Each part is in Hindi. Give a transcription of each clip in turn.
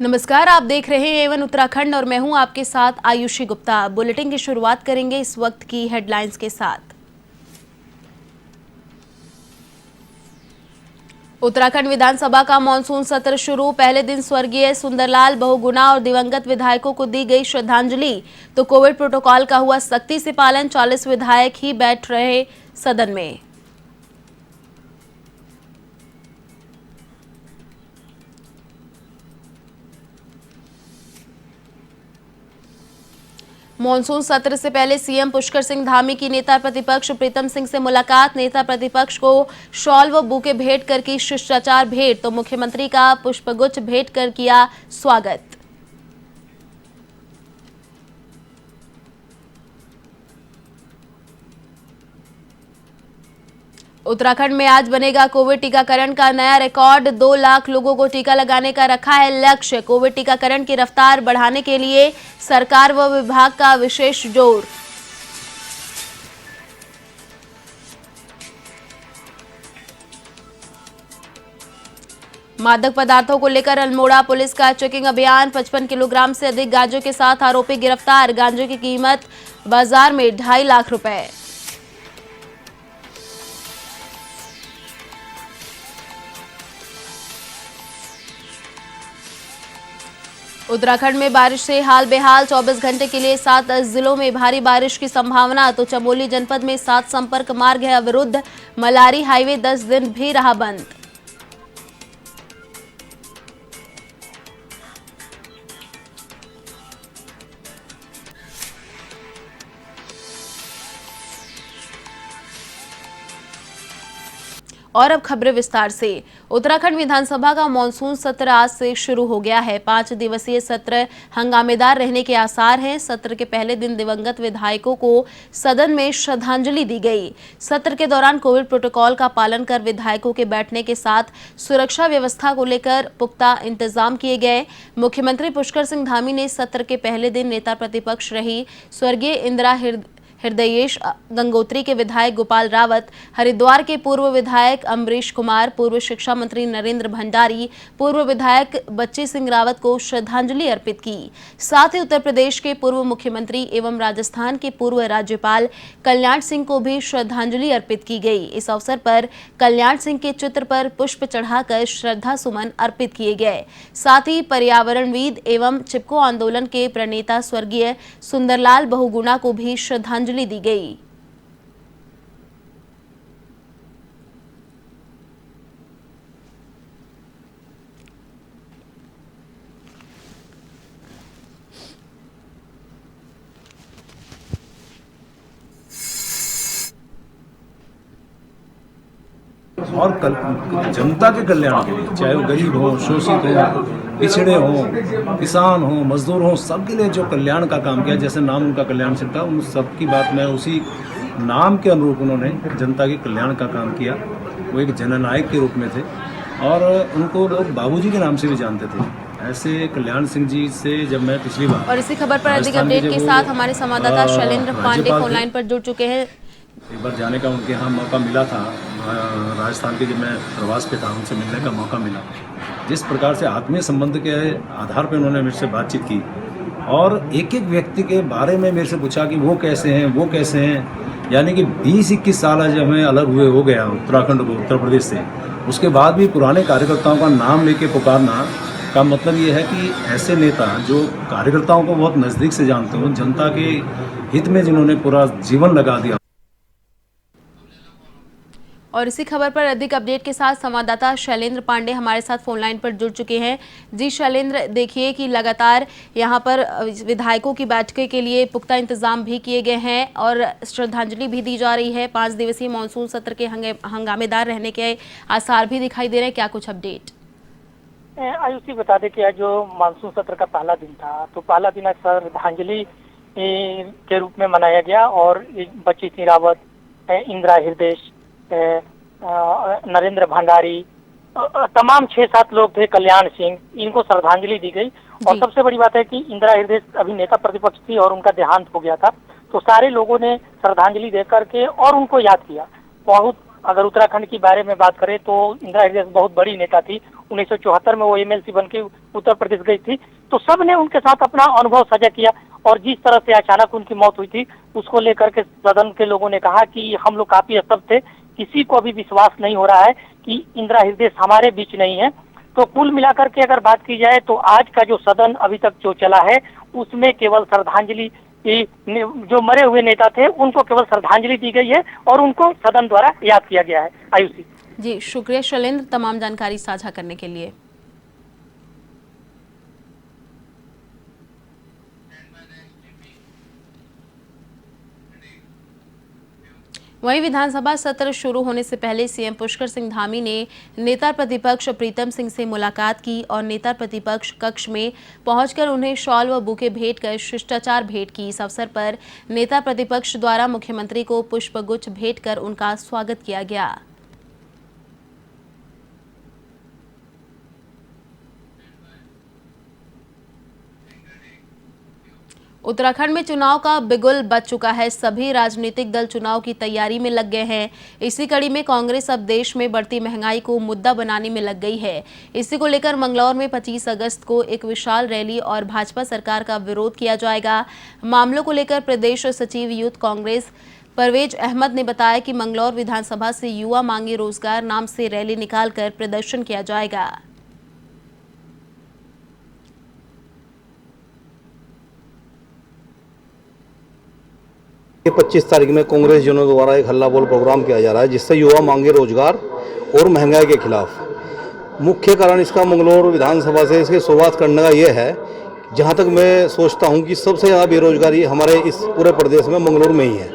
नमस्कार, आप देख रहे हैं एवन उत्तराखंड और मैं हूं आपके साथ आयुषी गुप्ता। बुलेटिन की शुरुआत करेंगे इस वक्त की हेडलाइंस के साथ। उत्तराखंड विधानसभा का मानसून सत्र शुरू। पहले दिन स्वर्गीय सुंदरलाल बहुगुणा और दिवंगत विधायकों को दी गई श्रद्धांजलि। तो कोविड प्रोटोकॉल का हुआ सख्ती से पालन। 40 विधायक ही बैठ रहे सदन में। मॉनसून सत्र से पहले सीएम पुष्कर सिंह धामी की नेता प्रतिपक्ष प्रीतम सिंह से मुलाकात। नेता प्रतिपक्ष को शॉल व बुके भेंट कर की शिष्टाचार भेंट। तो मुख्यमंत्री का पुष्पगुच्छ भेंट कर किया स्वागत। उत्तराखंड में आज बनेगा कोविड टीकाकरण का नया रिकॉर्ड। 2 लाख लोगों को टीका लगाने का रखा है लक्ष्य। कोविड टीकाकरण की रफ्तार बढ़ाने के लिए सरकार व विभाग का विशेष जोर। मादक पदार्थों को लेकर अल्मोड़ा पुलिस का चेकिंग अभियान। 55 किलोग्राम से अधिक गांजों के साथ आरोपी गिरफ्तार। गांजों की कीमत बाजार में 2.5 लाख रुपए। उत्तराखंड में बारिश से हाल बेहाल। 24 घंटे के लिए 7 जिलों में भारी बारिश की संभावना। तो चमोली जनपद में 7 संपर्क मार्ग है अवरुद्ध। मलारी हाईवे 10 दिन भी रहा बंद। और अब खबरें विस्तार से। उत्तराखंड विधानसभा का मानसून सत्र आज से शुरू हो गया है। 5 दिवसीय सत्र हंगामेदार रहने के आसार हैं। सत्र के पहले दिन दिवंगत विधायकों को सदन में श्रद्धांजलि दी गई। सत्र के दौरान कोविड प्रोटोकॉल का पालन कर विधायकों के बैठने के साथ सुरक्षा व्यवस्था को लेकर पुख्ता इंतजाम किए गए। मुख्यमंत्री पुष्कर सिंह धामी ने सत्र के पहले दिन नेता प्रतिपक्ष रही स्वर्गीय इंदिरा हृदयेश गंगोत्री के विधायक गोपाल रावत, हरिद्वार के पूर्व विधायक अमरीश कुमार, पूर्व शिक्षा मंत्री नरेंद्र भंडारी, पूर्व विधायक बच्ची सिंह रावत को श्रद्धांजलि अर्पित की। साथ ही उत्तर प्रदेश के पूर्व मुख्यमंत्री एवं राजस्थान के पूर्व राज्यपाल कल्याण सिंह को भी श्रद्धांजलि अर्पित की गई। इस अवसर पर कल्याण सिंह के चित्र पर पुष्प चढ़ाकर श्रद्धा सुमन अर्पित किए गए। साथ ही पर्यावरणविद एवं चिपको आंदोलन के प्रणेता स्वर्गीय सुंदरलाल बहुगुणा को भी श्रद्धांजलि दी गई। और जनता के कल्याण के लिए, चाहे वो गरीब हो, शोषित हो, पिछड़े हो, किसान हो, मजदूर हो, सबके लिए जो कल्याण का काम किया, जैसे नाम उनका कल्याण सिंह था, उन सबकी बात में उसी नाम के अनुरूप उन्होंने जनता के कल्याण का काम किया। वो एक जननायक के रूप में थे और उनको लोग बाबूजी के नाम से भी जानते थे। ऐसे कल्याण सिंह जी से जब मैं पिछली बार और इसी खबर पर अधिक अपडेट के साथ हमारे संवाददाता शैलेंद्र पांडे फोन लाइन पर जुड़ चुके हैं। एक बार जाने का उनके यहाँ मौका मिला था, राजस्थान के जब मैं प्रवास पे था, उनसे मिलने का मौका मिला। जिस प्रकार से आत्मीय संबंध के आधार पर उन्होंने मेरे से बातचीत की और एक एक व्यक्ति के बारे में मेरे से पूछा कि वो कैसे हैं, वो कैसे हैं। यानी कि 20-21 साल जब हमें अलग हुए हो गया उत्तराखंड को उत्तर प्रदेश से, उसके बाद भी पुराने कार्यकर्ताओं का नाम लेके पुकारना का मतलब ये है कि ऐसे नेता जो कार्यकर्ताओं को बहुत नज़दीक से जानते हो, जनता के हित में जिन्होंने पूरा जीवन लगा दिया। और इसी खबर पर अधिक अपडेट के साथ संवाददाता शैलेंद्र पांडे हमारे साथ फोन लाइन पर जुड़ चुके हैं। जी शैलेंद्र, देखिए कि लगातार यहां पर विधायकों की बैठक के लिए पुख्ता इंतजाम भी किए गए हैं और श्रद्धांजलि भी दी जा रही है। 5 दिवसीय मानसून सत्र के हंगामेदार रहने के आसार भी दिखाई दे रहे हैं। क्या कुछ अपडेट? आयुषी बता दें कि आज जो मानसून सत्र का पहला दिन था, तो पहला दिन आज श्रद्धांजलि के रूप में मनाया गया और बच्ची सिंह रावत, इंदिरा हृदयेश, नरेंद्र भंडारी, तमाम 6-7 लोग थे, कल्याण सिंह, इनको श्रद्धांजलि दी गई। और सबसे बड़ी बात है कि इंदिरा हृदयेश अभी नेता प्रतिपक्ष थी और उनका देहांत हो गया था, तो सारे लोगों ने श्रद्धांजलि दे करके और उनको याद किया। बहुत अगर उत्तराखंड के बारे में बात करें तो इंदिरा हृदयेश बहुत बड़ी नेता थी 1974 में वो एमएलसी बन के उत्तर प्रदेश गई थी। तो सब ने उनके साथ अपना अनुभव साझा किया और जिस तरह से अचानक उनकी मौत हुई थी उसको लेकर के सदन के लोगों ने कहा कि हम लोग काफी स्तब्ध थे, किसी को अभी विश्वास नहीं हो रहा है कि इंदिरा हृदय हमारे बीच नहीं है। तो कुल मिलाकर के अगर बात की जाए तो आज का जो सदन अभी तक जो चला है उसमें केवल श्रद्धांजलि, जो मरे हुए नेता थे उनको केवल श्रद्धांजलि दी गई है और उनको सदन द्वारा याद किया गया है। आयुषी जी, शुक्रिया शैलेंद्र तमाम जानकारी साझा करने के लिए। वहीं विधानसभा सत्र शुरू होने से पहले सीएम पुष्कर सिंह धामी ने नेता प्रतिपक्ष प्रीतम सिंह से मुलाकात की और नेता प्रतिपक्ष कक्ष में पहुंचकर उन्हें शॉल व बुके भेंट कर शिष्टाचार भेंट की। इस अवसर पर नेता प्रतिपक्ष द्वारा मुख्यमंत्री को पुष्पगुच्छ भेंट कर उनका स्वागत किया गया। उत्तराखंड में चुनाव का बिगुल बज चुका है। सभी राजनीतिक दल चुनाव की तैयारी में लग गए हैं। इसी कड़ी में कांग्रेस अब देश में बढ़ती महंगाई को मुद्दा बनाने में लग गई है। इसी को लेकर मंगलौर में 25 अगस्त को एक विशाल रैली और भाजपा सरकार का विरोध किया जाएगा। मामलों को लेकर प्रदेश सचिव यूथ कांग्रेस परवेज अहमद ने बताया कि मंगलौर विधानसभा से युवा मांगे रोजगार नाम से रैली निकालकर प्रदर्शन किया जाएगा। ये 25 तारीख में कांग्रेस जनों द्वारा एक हल्ला बोल प्रोग्राम किया जा रहा है जिससे युवा मांगे रोजगार और महंगाई के खिलाफ। मुख्य कारण इसका मंगलौर विधानसभा से इसकी शुरुआत करने का ये है, जहाँ तक मैं सोचता हूँ कि सबसे ज़्यादा बेरोजगारी हमारे इस पूरे प्रदेश में मंगलौर में ही है।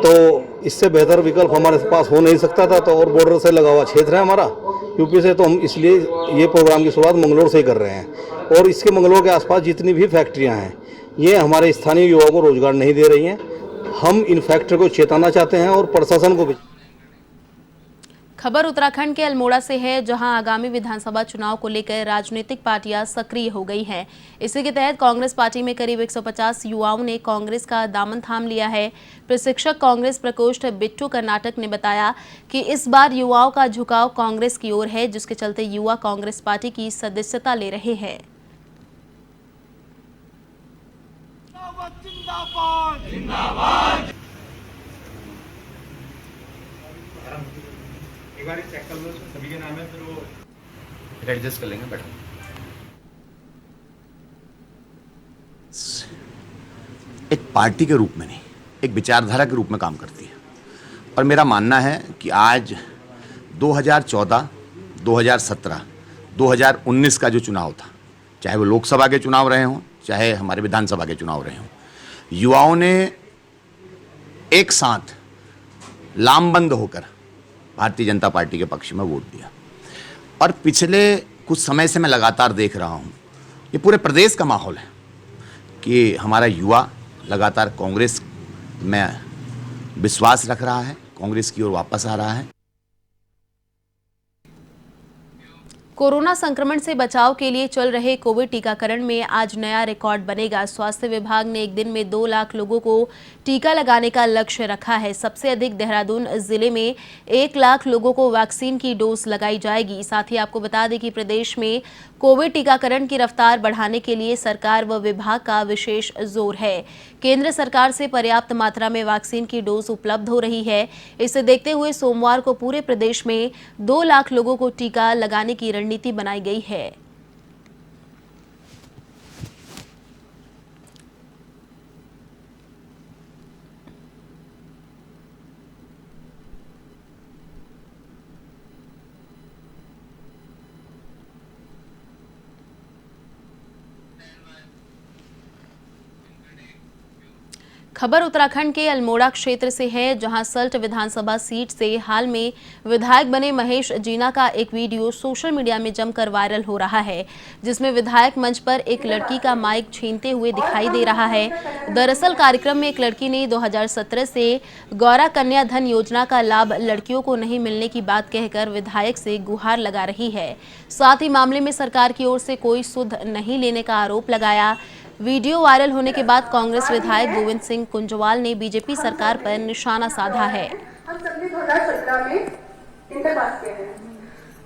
तो इससे बेहतर विकल्प हमारे पास हो नहीं सकता था। तो और बॉर्डर से लगा हुआ क्षेत्र है हमारा यूपी से, तो हम इसलिए ये प्रोग्राम की शुरुआत मंगलौर से ही कर रहे हैं। और इसके मंगलौर के आसपास जितनी भी फैक्ट्रियाँ हैं ये हमारे स्थानीय युवाओं को रोजगार नहीं दे रही हैं। हम इन फैक्ट्री को चेताना चाहते हैं और प्रशासन को भी। खबर उत्तराखंड के अल्मोड़ा से है, जहां आगामी विधानसभा चुनाव को लेकर राजनीतिक पार्टियां सक्रिय हो गई हैं। इसी के तहत कांग्रेस पार्टी में करीब 150 युवाओं ने कांग्रेस का दामन थाम लिया है। प्रशिक्षक कांग्रेस प्रकोष्ठ बिट्टू कर्नाटक ने बताया कि इस बार युवाओं का झुकाव कांग्रेस की ओर है, जिसके चलते युवा कांग्रेस पार्टी की सदस्यता ले रहे हैं। एक बार चेक कर लो सभी के नाम है, फिर वो एडजस्ट कर लेंगे। बैठो। एक पार्टी के रूप में नहीं, एक विचारधारा के रूप में काम करती है। और मेरा मानना है कि आज 2014, 2017, 2019 का जो चुनाव था, चाहे वो लोकसभा के चुनाव रहे हों, चाहे हमारे विधानसभा के चुनाव रहे हों, युवाओं ने एक साथ लामबंद होकर भारतीय जनता पार्टी के पक्ष में वोट दिया। और पिछले कुछ समय से मैं लगातार देख रहा हूँ, ये पूरे प्रदेश का माहौल है कि हमारा युवा लगातार कांग्रेस में विश्वास रख रहा है, कांग्रेस की ओर वापस आ रहा है। कोरोना संक्रमण से बचाव के लिए चल रहे कोविड टीकाकरण में आज नया रिकॉर्ड बनेगा। स्वास्थ्य विभाग ने एक दिन में 2 लाख लोगों को टीका लगाने का लक्ष्य रखा है। सबसे अधिक देहरादून जिले में 1 लाख लोगों को वैक्सीन की डोज लगाई जाएगी। साथ ही आपको बता दें कि प्रदेश में कोविड टीकाकरण की रफ्तार बढ़ाने के लिए सरकार व विभाग का विशेष जोर है। केंद्र सरकार से पर्याप्त मात्रा में वैक्सीन की डोज उपलब्ध हो रही है। इसे देखते हुए सोमवार को पूरे प्रदेश में 2 लाख लोगों को टीका लगाने की रणनीति बनाई गई है। खबर उत्तराखंड के अल्मोड़ा क्षेत्र से है, जहां सल्ट विधानसभा सीट से हाल में विधायक बने महेश जीना का एक वीडियो सोशल मीडिया में जमकर वायरल हो रहा है, जिसमें विधायक मंच पर एक लड़की का माइक छीनते हुए दिखाई दे रहा है। दरअसल कार्यक्रम में एक लड़की ने 2017 से गौरा कन्या धन योजना का लाभ लड़कियों को नहीं मिलने की बात कहकर विधायक से गुहार लगा रही है। साथ ही मामले में सरकार की ओर से कोई सुध नहीं लेने का आरोप लगाया। वीडियो वायरल होने के बाद कांग्रेस विधायक गोविंद सिंह कुंजवाल ने बीजेपी सरकार पर निशाना साधा है। हम सबने 2017 में इंटर पास किया है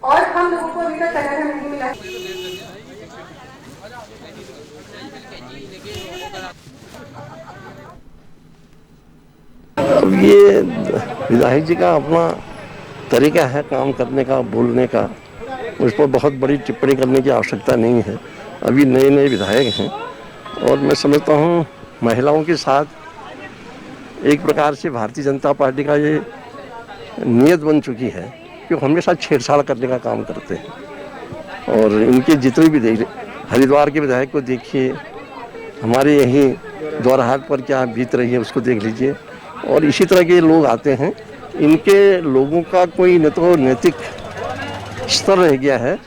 और हम लोगों को अभी तक कनेक्शन नहीं मिला। अब ये विधायक जी का अपना तरीका है काम करने का, बोलने का, उस पर बहुत बड़ी टिप्पणी करने की आवश्यकता नहीं है। अभी नए नए विधायक हैं और मैं समझता हूँ महिलाओं के साथ एक प्रकार से भारतीय जनता पार्टी का ये नियत बन चुकी है कि वो हमेशा छेड़छाड़ करने का काम करते हैं। और इनके जितने भी देख, हरिद्वार के विधायक को देखिए, हमारे यहीं द्वारहाट पर क्या बीत रही है उसको देख लीजिए, और इसी तरह के लोग आते हैं। इनके लोगों का कोई न तो नैतिक स्तर रह गया है।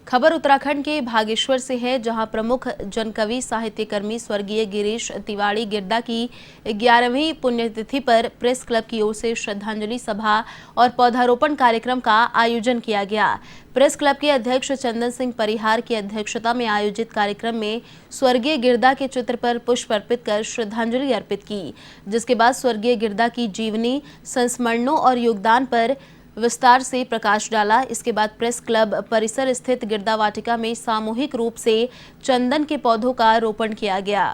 खबर उत्तराखंड के भागेश्वर से है, जहां प्रमुख जनकवि साहित्यकर्मी स्वर्गीय गिरीश तिवारी गिरदा की 11वीं पुण्यतिथि पर प्रेस क्लब की ओर से श्रद्धांजलि सभा और पौधारोपण कार्यक्रम का आयोजन किया गया। प्रेस क्लब के अध्यक्ष चंदन सिंह परिहार की अध्यक्षता में आयोजित कार्यक्रम में स्वर्गीय गिरदा के चित्र पर पुष्प अर्पित कर श्रद्धांजलि अर्पित की, जिसके बाद स्वर्गीय गिरदा की जीवनी, संस्मरणों और योगदान पर विस्तार से प्रकाश डाला। इसके बाद प्रेस क्लब परिसर स्थित गिरदा वाटिका में सामूहिक रूप से चंदन के पौधों का रोपण किया गया।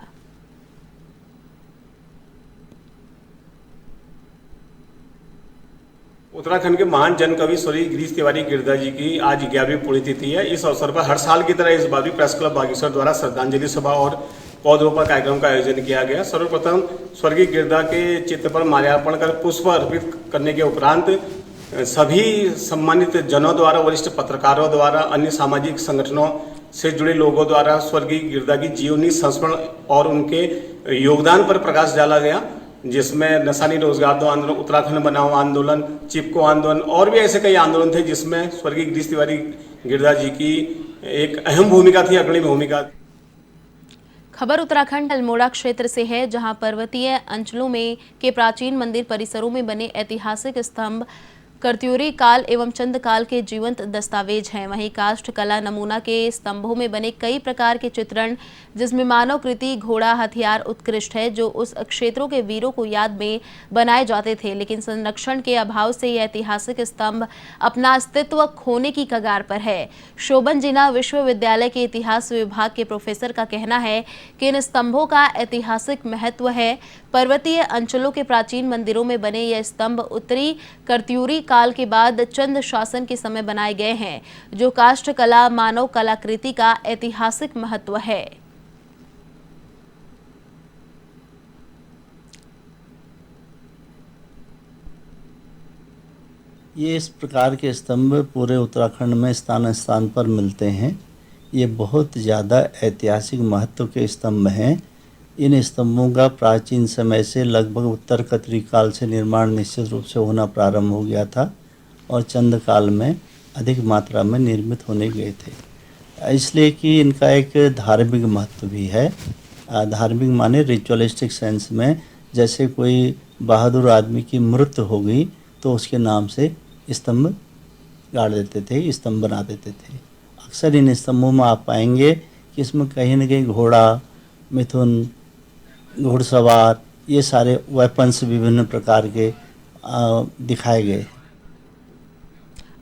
उत्तराखंड के महान जन कवि स्वर्गीय गिरीश तिवारी गिरदा जी की आज 11वीं पुण्यतिथि है। इस अवसर पर हर साल की तरह इस बार भी प्रेस क्लब बागेश्वर द्वारा श्रद्धांजलि सभा और पौधरोपण कार्यक्रम का आयोजन किया गया। सर्वप्रथम स्वर्गीय गिरदा के चित्र पर माल्यार्पण कर पुष्प अर्पित करने के उपरांत सभी सम्मानित जनों द्वारा, वरिष्ठ पत्रकारों द्वारा, अन्य सामाजिक संगठनों से जुड़े लोगों द्वारा स्वर्गीय गिरदा की जीवनी, संस्मरण और उनके योगदान पर प्रकाश डाला गया, जिसमें नशा नहीं रोजगार दो आंदोलन, उत्तराखंड बनाओ आंदोलन, चिपको आंदोलन और भी ऐसे कई आंदोलन थे जिसमें स्वर्गीय गिरीश तिवारी गिरदा जी की एक अहम भूमिका थी, अग्रणी भूमिका। खबर उत्तराखंड अल्मोड़ा क्षेत्र से है, जहां पर्वतीय अंचलों में के प्राचीन मंदिर परिसरों में बने ऐतिहासिक स्तंभ कर्त्यूरी काल एवं चंद काल के जीवंत दस्तावेज हैं। वहीं काष्ठ कला नमूना के स्तंभों में बने कई प्रकार के चित्रण, जिसमें मानव कृति, घोड़ा, हथियार उत्कृष्ट है, जो उस क्षेत्रों के वीरों को याद में बनाए जाते थे। लेकिन संरक्षण के अभाव से यह ऐतिहासिक स्तंभ अपना अस्तित्व खोने की कगार पर है। शोभन जिना विश्वविद्यालय के इतिहास विभाग के प्रोफेसर का कहना है कि इन स्तंभों का ऐतिहासिक महत्व है। पर्वतीय अंचलों के प्राचीन मंदिरों में बने यह स्तंभ उत्तरी कर्त्यूरी काल के बाद चंद शासन के समय बनाए गए हैं, जो काष्ठ कला मानव कलाकृति का ऐतिहासिक महत्व है। ये इस प्रकार के स्तंभ पूरे उत्तराखंड में स्थान स्थान पर मिलते हैं। ये बहुत ज़्यादा ऐतिहासिक महत्व के स्तंभ हैं। इन स्तंभों का प्राचीन समय से लगभग उत्तर कर्त्यूरी काल से निर्माण निश्चित रूप से होना प्रारंभ हो गया था और चंद काल में अधिक मात्रा में निर्मित होने गए थे, इसलिए कि इनका एक धार्मिक महत्व भी है। धार्मिक माने रिचुअलिस्टिक सेंस में, जैसे कोई बहादुर आदमी की मृत्यु हो गई तो उसके नाम से स्तंभ गाड़ देते थे, स्तंभ बना देते थे। अक्सर इन स्तंभों में आप पाएंगे कि इसमें कहीं न कहीं घोड़ा, मिथुन, घुड़सवार, ये सारे वेपन्स विभिन्न प्रकार के दिखाए गए।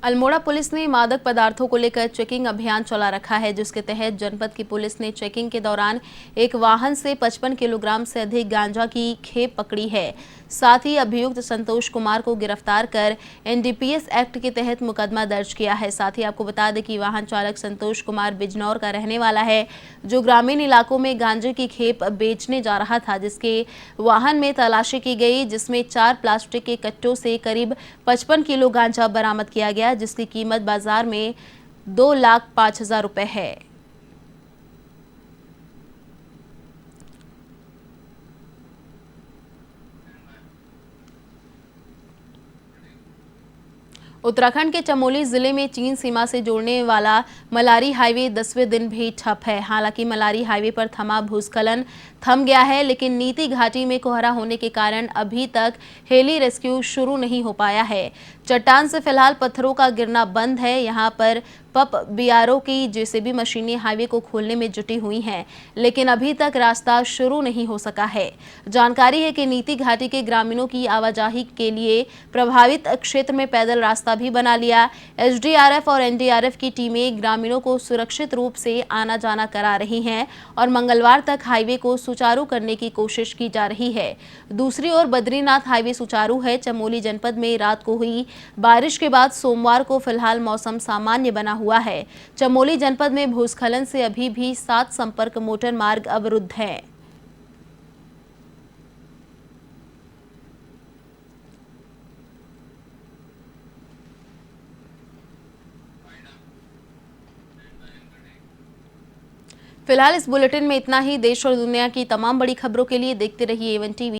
अल्मोड़ा पुलिस ने मादक पदार्थों को लेकर चेकिंग अभियान चला रखा है, जिसके तहत जनपद की पुलिस ने चेकिंग के दौरान एक वाहन से 55 किलोग्राम से अधिक गांजा की खेप पकड़ी है। साथ ही अभियुक्त संतोष कुमार को गिरफ्तार कर एनडीपीएस एक्ट के तहत मुकदमा दर्ज किया है। साथ ही आपको बता दें कि वाहन चालक संतोष कुमार बिजनौर का रहने वाला है, जो ग्रामीण इलाकों में गांजे की खेप बेचने जा रहा था, जिसके वाहन में तलाशी की गई, जिसमें 4 प्लास्टिक के कट्टों से करीब 55 किलो गांजा बरामद किया गया, जिसकी कीमत बाजार में 2,05,000 रुपए है। उत्तराखंड के चमोली जिले में चीन सीमा से जोड़ने वाला मलारी हाईवे 10वें दिन भी ठप है। हालांकि मलारी हाईवे पर थमा भूस्खलन थम गया है, लेकिन नीति घाटी में कोहरा होने के कारण अभी तक हेली रेस्क्यू शुरू नहीं हो पाया है। चट्टान से फिलहाल पत्थरों का गिरना बंद है। यहां पर पप बीआरओ की जेसीबी मशीनें हाईवे को खोलने में जुटी हुई हैं, लेकिन अभी तक रास्ता शुरू नहीं हो सका है। जानकारी है कि नीति घाटी के ग्रामीणों की आवाजाही के लिए प्रभावित क्षेत्र में पैदल रास्ता भी बना लिया। एसडीआरएफ और एनडीआरएफ की टीमें ग्रामीणों को सुरक्षित रूप से आना जाना करा रही हैं और मंगलवार तक हाईवे को सुचारू करने की कोशिश की जा रही है। दूसरी ओर बद्रीनाथ हाईवे सुचारू है। चमोली जनपद में रात को हुई बारिश के बाद सोमवार को फिलहाल मौसम सामान्य बना हुआ है। चमोली जनपद में भूस्खलन से अभी भी 7 संपर्क मोटर मार्ग अवरुद्ध हैं। फिलहाल इस बुलेटिन में इतना ही। देश और दुनिया की तमाम बड़ी खबरों के लिए देखते रहिए A1 TV।